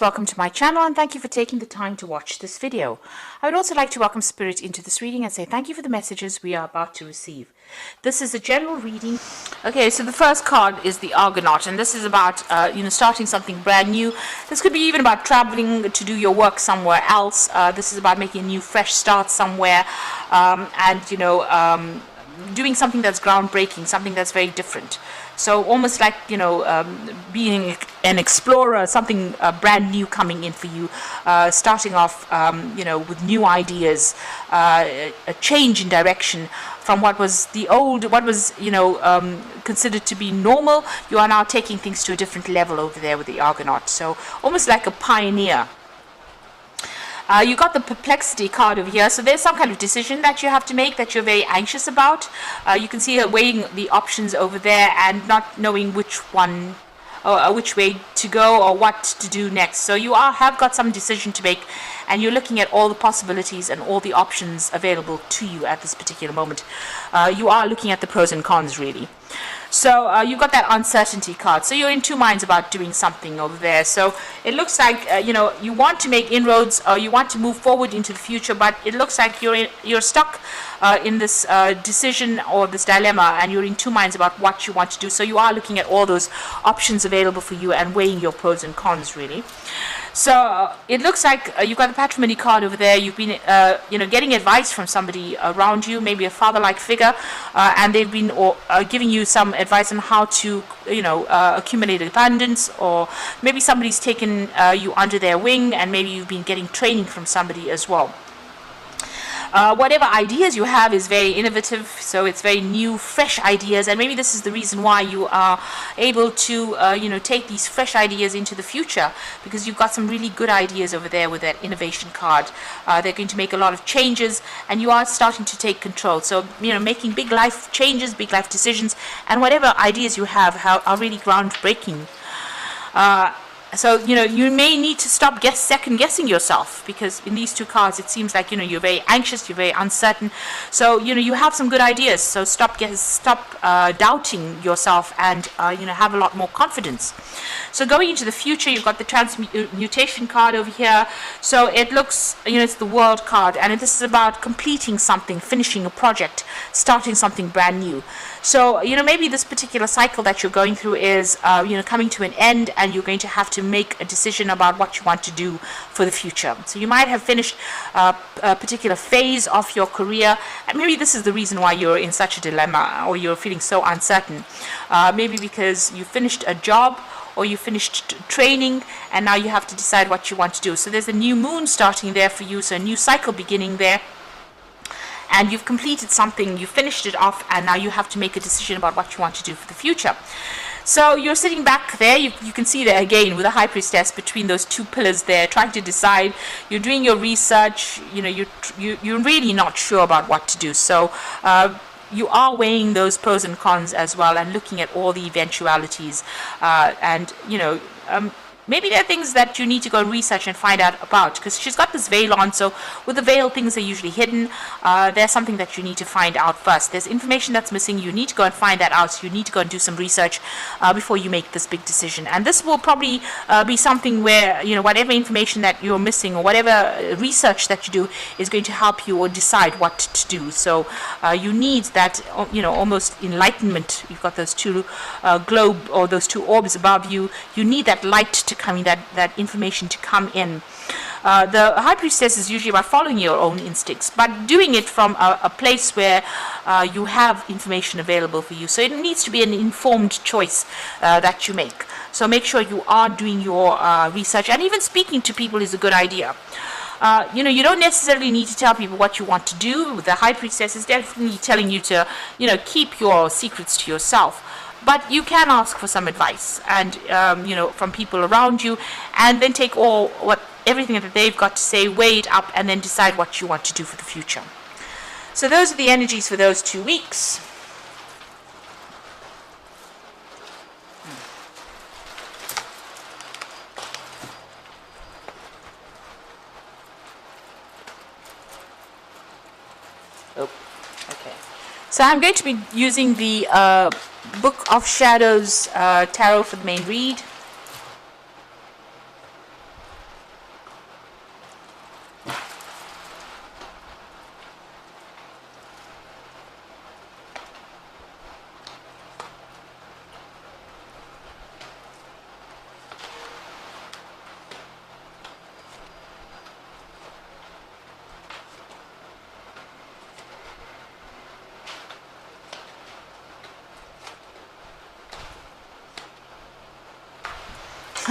Welcome to my channel and thank you for taking the time to watch this video. I would also like to welcome Spirit into this reading and say thank you for the messages we are about to receive. This is a general reading. Okay, so the first card is the Argonaut, and this is about starting something brand new. This could be even about traveling to do your work somewhere else. This is about making a new fresh start somewhere, doing something that's groundbreaking, something that's very different. So almost like, being an explorer, something brand new coming in for you, starting off, with new ideas, a change in direction from what was considered to be normal. You are now taking things to a different level over there with the Argonaut. So almost like a pioneer. You got the perplexity card over here, so there's some kind of decision that you have to make that you're very anxious about. You can see her weighing the options over there and not knowing which one or which way to go or what to do next. So you have got some decision to make, and you're looking at all the possibilities and all the options available to you at this particular moment. You are looking at the pros and cons, really. So you've got that uncertainty card. So you're in two minds about doing something over there. So it looks like you want to make inroads, or you want to move forward into the future, but it looks like you're stuck in this decision or this dilemma, and you're in two minds about what you want to do. So you are looking at all those options available for you and weighing your pros and cons, really. So it looks like you've got the patrimony card over there. You've been getting advice from somebody around you, maybe a father-like figure, and they've been giving you some advice on how to accumulate abundance, or maybe somebody's taken you under their wing, and maybe you've been getting training from somebody as well. Whatever ideas you have is very innovative, so it's very new, fresh ideas, and maybe this is the reason why you are able to take these fresh ideas into the future, because you've got some really good ideas over there with that innovation card. They're going to make a lot of changes, and you are starting to take control. So making big life changes, big life decisions, and whatever ideas you have are really groundbreaking. So you may need to stop second guessing yourself, because in these two cards it seems like you're very anxious, you're very uncertain. So you have some good ideas. So stop doubting yourself, and have a lot more confidence. So going into the future, you've got the transmutation card over here. So it looks it's the World card, and this is about completing something, finishing a project, starting something brand new. So maybe this particular cycle that you're going through is coming to an end, and you're going to have to make a decision about what you want to do for the future. So you might have finished a particular phase of your career, and maybe this is the reason why you're in such a dilemma, or you're feeling so uncertain. Maybe because you finished a job, or you finished training, and now you have to decide what you want to do. So there's a new moon starting there for you, so a new cycle beginning there. And you've completed something, you finished it off, and now you have to make a decision about what you want to do for the future. So you're sitting back there, you can see there again with the High Priestess between those two pillars there, trying to decide. You're doing your research, you're really not sure about what to do. So you are weighing those pros and cons as well, and looking at all the eventualities, maybe there are things that you need to go and research and find out about, because she's got this veil on. So with the veil, things are usually hidden. There's something that you need to find out first. There's information that's missing. You need to go and find that out. So you need to go and do some research before you make this big decision. And this will probably be something where, whatever information that you're missing, or whatever research that you do, is going to help you or decide what to do. So you need that, almost enlightenment. You've got those two globe, or those two orbs above you. You need that light to come, that information to come in. The High Priestess is usually about following your own instincts, but doing it from a place where you have information available for you. So it needs to be an informed choice that you make. So make sure you are doing your research, and even speaking to people is a good idea. You don't necessarily need to tell people what you want to do. The High Priestess is definitely telling you to, keep your secrets to yourself. But you can ask for some advice, and from people around you, and then take everything that they've got to say, weigh it up, and then decide what you want to do for the future. So those are the energies for those 2 weeks. Okay. So I'm going to be using the Book of Shadows Tarot for the main read.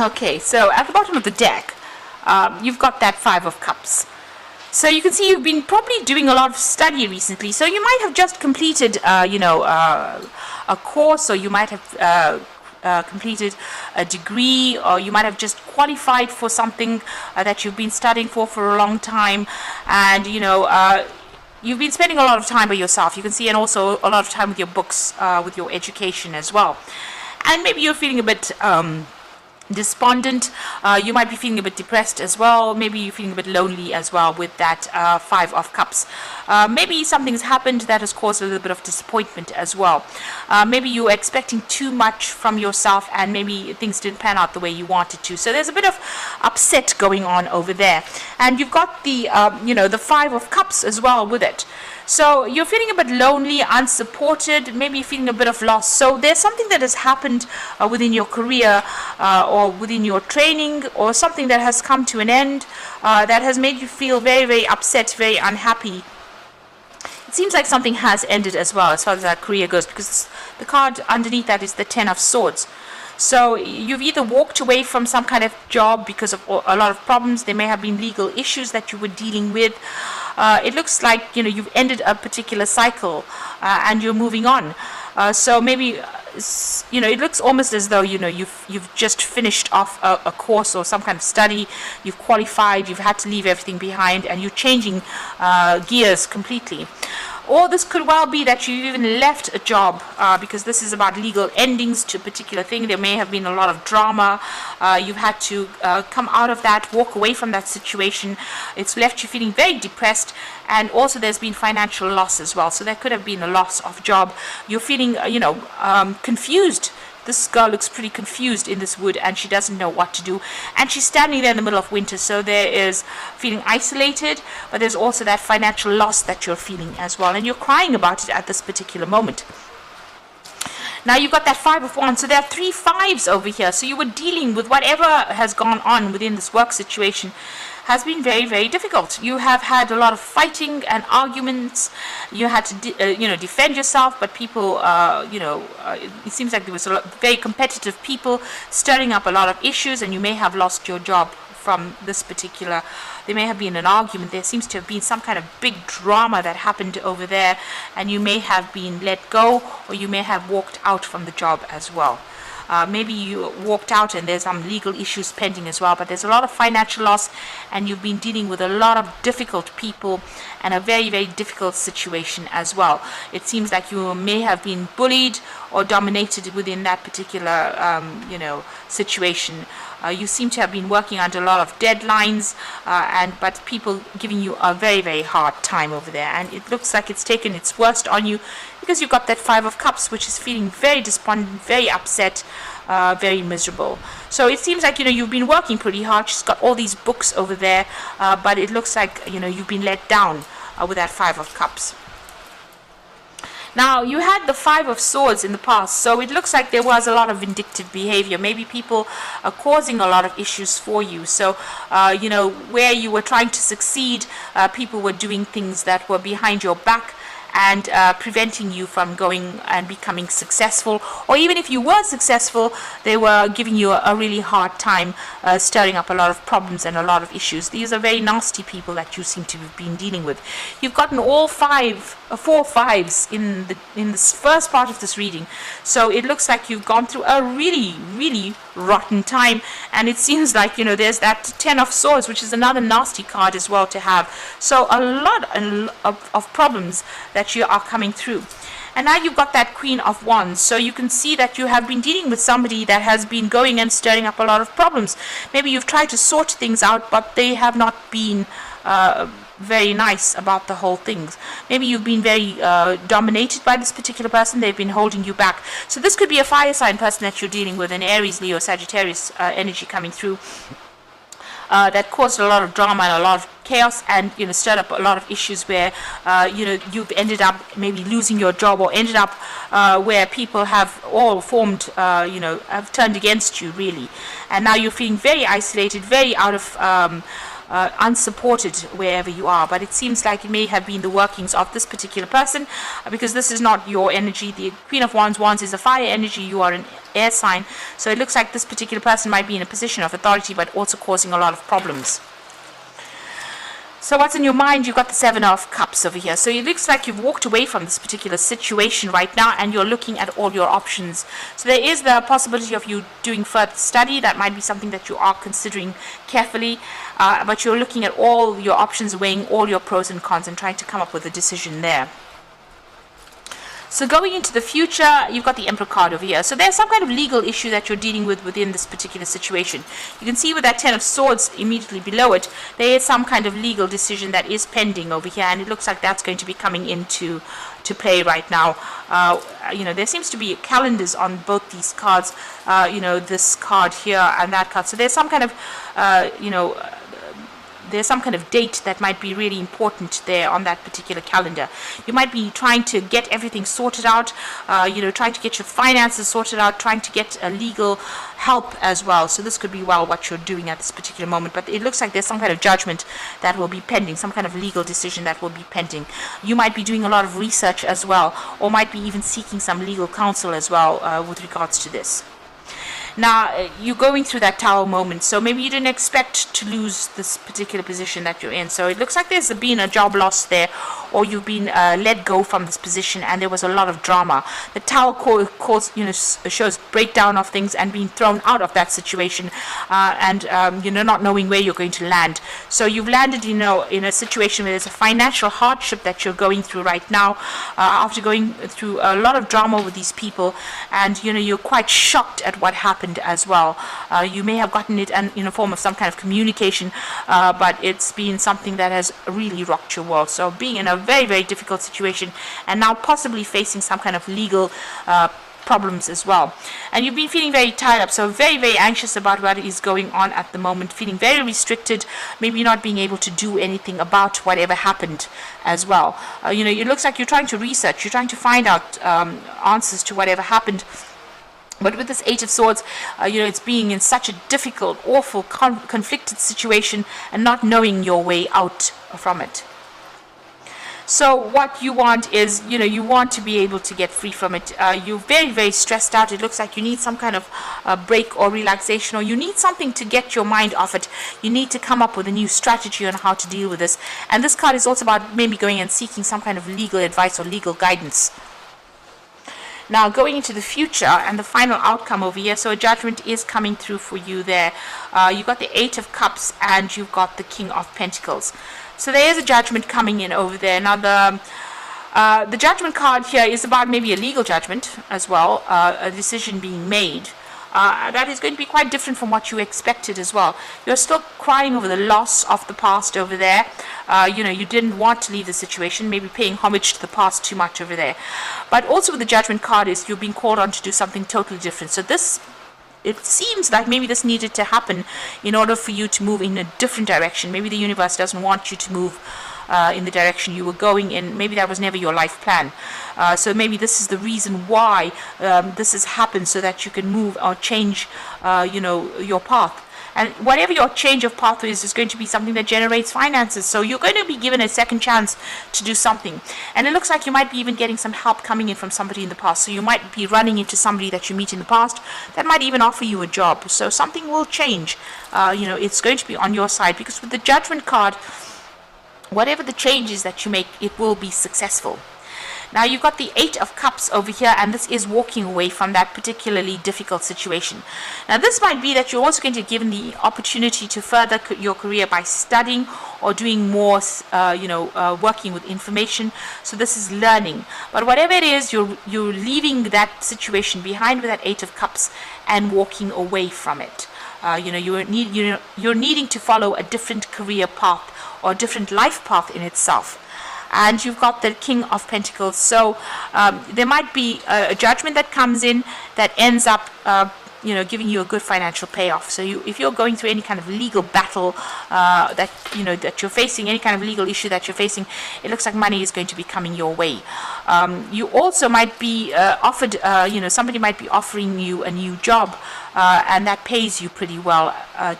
Okay, so at the bottom of the deck, you've got that Five of Cups. So you can see you've been probably doing a lot of study recently. So you might have just completed, a course, or you might have completed a degree, or you might have just qualified for something that you've been studying for a long time, and you've been spending a lot of time by yourself. You can see, and also a lot of time with your books, with your education as well. And maybe you're feeling a bit despondent. You might be feeling a bit depressed as well. Maybe you're feeling a bit lonely as well with that Five of Cups. Maybe something's happened that has caused a little bit of disappointment as well. Maybe you were expecting too much from yourself, and maybe things didn't pan out the way you wanted to. So there's a bit of upset going on over there. And you've got the the Five of Cups as well with it. So you're feeling a bit lonely, unsupported, maybe feeling a bit of loss. So there's something that has happened within your career, or within your training, or something that has come to an end, that has made you feel very, very upset, very unhappy. It seems like something has ended as well as far as that career goes, because the card underneath that is the Ten of Swords. So you've either walked away from some kind of job because of a lot of problems. There may have been legal issues that you were dealing with. It looks like you've ended a particular cycle, and you're moving on. So maybe it looks almost as though you've just finished off a course or some kind of study. You've qualified. You've had to leave everything behind, and you're changing gears completely. Or this could well be that you even left a job, because this is about legal endings to a particular thing. There may have been a lot of drama. You've had to come out of that, walk away from that situation. It's left you feeling very depressed, and also there's been financial loss as well. So there could have been a loss of job. You're feeling, confused. This girl looks pretty confused in this wood, and she doesn't know what to do. And she's standing there in the middle of winter, so there is feeling isolated, but there's also that financial loss that you're feeling as well. And you're crying about it at this particular moment. Now you've got that Five of Wands, so there are 3 fives over here. So you were dealing with whatever has gone on within this work situation has been very, very difficult. You have had a lot of fighting and arguments. You had to, defend yourself, but people, it seems like there was a lot very competitive people stirring up a lot of issues, and you may have lost your job from this particular. There may have been an argument. There seems to have been some kind of big drama that happened over there, and you may have been let go, or you may have walked out from the job as well. Maybe you walked out and there's some legal issues pending as well, but there's a lot of financial loss, and you've been dealing with a lot of difficult people and a very, very difficult situation as well. It seems like you may have been bullied or dominated within that particular, situation. You seem to have been working under a lot of deadlines, but people giving you a very, very hard time over there, and it looks like it's taken its worst on you, because you've got that Five of Cups, which is feeling very despondent, very upset, very miserable. So it seems like you've been working pretty hard. She's got all these books over there, but it looks like you've been let down with that Five of Cups. Now, you had the Five of Swords in the past, so it looks like there was a lot of vindictive behavior. Maybe people are causing a lot of issues for you. So, where you were trying to succeed, people were doing things that were behind your back and preventing you from going and becoming successful. Or even if you were successful, they were giving you a really hard time, stirring up a lot of problems and a lot of issues. These are very nasty people that you seem to have been dealing with. You've gotten all 4 fives in this first part of this reading. So it looks like you've gone through a really, really rotten time, and it seems like there's that Ten of Swords, which is another nasty card as well to have. So a lot of problems that you are coming through. And now you've got that Queen of Wands, so you can see that you have been dealing with somebody that has been going and stirring up a lot of problems. Maybe you've tried to sort things out, but they have not been very nice about the whole things. Maybe you've been very dominated by this particular person. They've been holding you back. So this could be a fire sign person that you're dealing with, an Aries, Leo, Sagittarius energy coming through, that caused a lot of drama and a lot of chaos, and stirred up a lot of issues where you've ended up maybe losing your job, or ended up where people have all formed, have turned against you really, and now you're feeling very isolated, very out of unsupported wherever you are. But it seems like it may have been the workings of this particular person, because this is not your energy. The Queen of Wands is a fire energy. You are an air sign, so it looks like this particular person might be in a position of authority, but also causing a lot of problems. So what's in your mind? You've got the Seven of Cups over here. So it looks like you've walked away from this particular situation right now, and you're looking at all your options. So there is the possibility of you doing further study. That might be something that you are considering carefully, but you're looking at all your options, weighing all your pros and cons, and trying to come up with a decision there. So going into the future, you've got the Emperor card over here. So there's some kind of legal issue that you're dealing with within this particular situation. You can see with that Ten of Swords immediately below it, there is some kind of legal decision that is pending over here, and it looks like that's going to be coming into play right now. There seems to be calendars on both these cards, this card here and that card. So there's some kind of, there's some kind of date that might be really important there on that particular calendar. You might be trying to get everything sorted out, trying to get your finances sorted out, trying to get legal help as well. So this could be what you're doing at this particular moment. But it looks like there's some kind of judgment that will be pending, some kind of legal decision that will be pending. You might be doing a lot of research as well, or might be even seeking some legal counsel as well with regards to this. Now, you're going through that Tower moment, so maybe you didn't expect to lose this particular position that you're in. So it looks like there's been a job loss there, or you've been let go from this position, and there was a lot of drama. The Tower shows breakdown of things and being thrown out of that situation, and not knowing where you're going to land. So you've landed, in a situation where there's a financial hardship that you're going through right now, after going through a lot of drama with these people, and you're quite shocked at what happened as well. You may have gotten it in a form of some kind of communication, but it's been something that has really rocked your world. So being in a very, very difficult situation, and now possibly facing some kind of legal problems as well. And you've been feeling very tied up, so very, very anxious about what is going on at the moment, feeling very restricted, maybe not being able to do anything about whatever happened as well. It looks like you're trying to research, you're trying to find out answers to whatever happened. But with this Eight of Swords, it's being in such a difficult, awful, conflicted situation and not knowing your way out from it. So what you want is, you want to be able to get free from it. You're very, very stressed out. It looks like you need some kind of break or relaxation, or you need something to get your mind off it. You need to come up with a new strategy on how to deal with this. And this card is also about maybe going and seeking some kind of legal advice or legal guidance. Now, going into the future and the final outcome over here, so a judgment is coming through for you there. You've got the Eight of Cups and you've got the King of Pentacles. So there is a judgment coming in over there. Now, the judgment card here is about maybe a legal judgment as well, a decision being made. That is going to be quite different from what you expected as well. You're still crying over the loss of the past over there. You didn't want to leave the situation, maybe paying homage to the past too much over there. But also with the judgment card is you're being called on to do something totally different. So it seems like maybe this needed to happen in order for you to move in a different direction. Maybe the universe doesn't want you to move in the direction you were going in. Maybe that was never your life plan. So maybe this is the reason why this has happened, so that you can move or change, your path. And whatever your change of path is going to be something that generates finances. So you're going to be given a second chance to do something. And it looks like you might be even getting some help coming in from somebody in the past. So you might be running into somebody that you meet in the past that might even offer you a job. So something will change. It's going to be on your side, because with the Judgment card, whatever the changes that you make, it will be successful. Now you've got the Eight of Cups over here, and this is walking away from that particularly difficult situation. Now this might be that you're also going to be given the opportunity to further your career by studying or doing more, working with information. So this is learning. But whatever it is, you're leaving that situation behind with that Eight of Cups and walking away from it. You're needing to follow a different career path or a different life path in itself. And you've got the King of Pentacles. So there might be a judgment that comes in that ends up giving you a good financial payoff. So if you're going through any kind of legal battle that you're facing, any kind of legal issue that you're facing, it looks like money is going to be coming your way. You also might be offered, somebody might be offering you a new job, and that pays you pretty well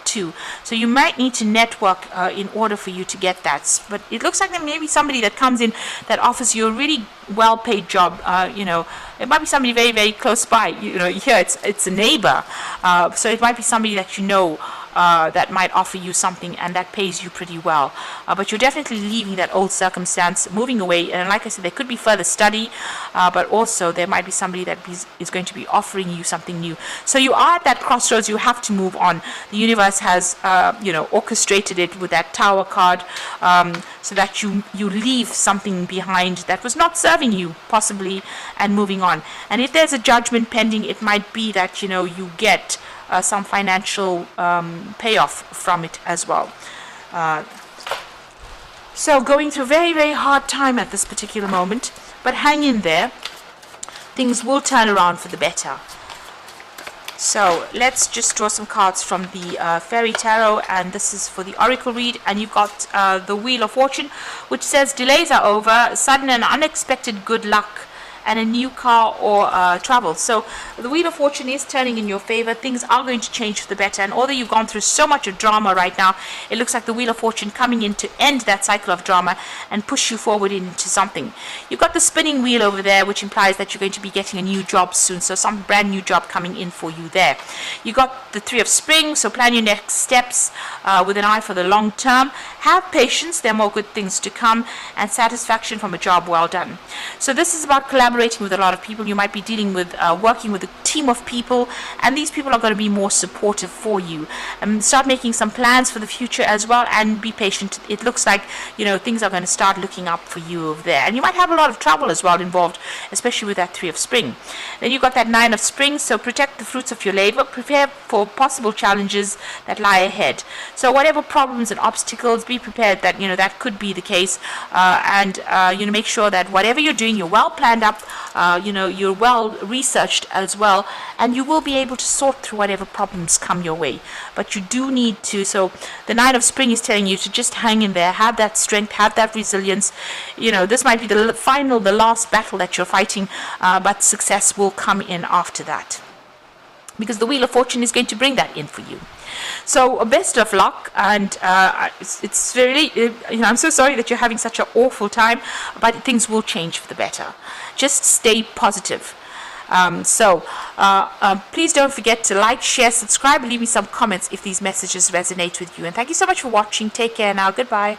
too. So you might need to network in order for you to get that. But it looks like there may be somebody that comes in that offers you a really well-paid job. It might be somebody very, very close by. Here it's a neighbor, so it might be somebody that you know. That might offer you something and that pays you pretty well, but you're definitely leaving that old circumstance, moving away. And like I said, there could be further study, but also there might be somebody that is going to be offering you something new. So you are at that crossroads. You have to move on. The universe has orchestrated it with that Tower card, so that you leave something behind that was not serving you possibly, and moving on. And if there's a judgment pending, it might be that you get some financial payoff from it as well. So going through a very, very hard time at this particular moment, but hang in there. Things will turn around for the better. So let's just draw some cards from the Fairy Tarot, and this is for the Oracle read. And you've got the Wheel of Fortune, which says delays are over, sudden and unexpected good luck, and a new car or travel. So the Wheel of Fortune is turning in your favor. Things are going to change for the better. And although you've gone through so much of drama right now, it looks like the Wheel of Fortune coming in to end that cycle of drama and push you forward into something. You've got the spinning wheel over there, which implies that you're going to be getting a new job soon. So some brand new job coming in for you there. You got the Three of Spring, so plan your next steps with an eye for the long term. Have patience, there are more good things to come, and satisfaction from a job well done. So this is about collaborating with a lot of people. You might be dealing with working with a team of people, and these people are going to be more supportive for you. Start making some plans for the future as well, and be patient. It looks like things are going to start looking up for you over there, and you might have a lot of trouble as well involved, especially with that Three of Spring. Then you've got that Nine of Spring, so protect the fruits of your labor, prepare for possible challenges that lie ahead. So whatever problems and obstacles, be prepared that that could be the case, and make sure that whatever you're doing, you're well planned up, you're well researched as well, and you will be able to sort through whatever problems come your way. But you do need to, so the Nine of Spring is telling you to just hang in there, have that strength, have that resilience. This might be the last battle that you're fighting, but success will come in after that, because the Wheel of Fortune is going to bring that in for you. So best of luck, and it's really, I'm so sorry that you're having such an awful time, but things will change for the better. Just stay positive. Please don't forget to like, share, subscribe, and leave me some comments if these messages resonate with you. And thank you so much for watching. Take care now. Goodbye.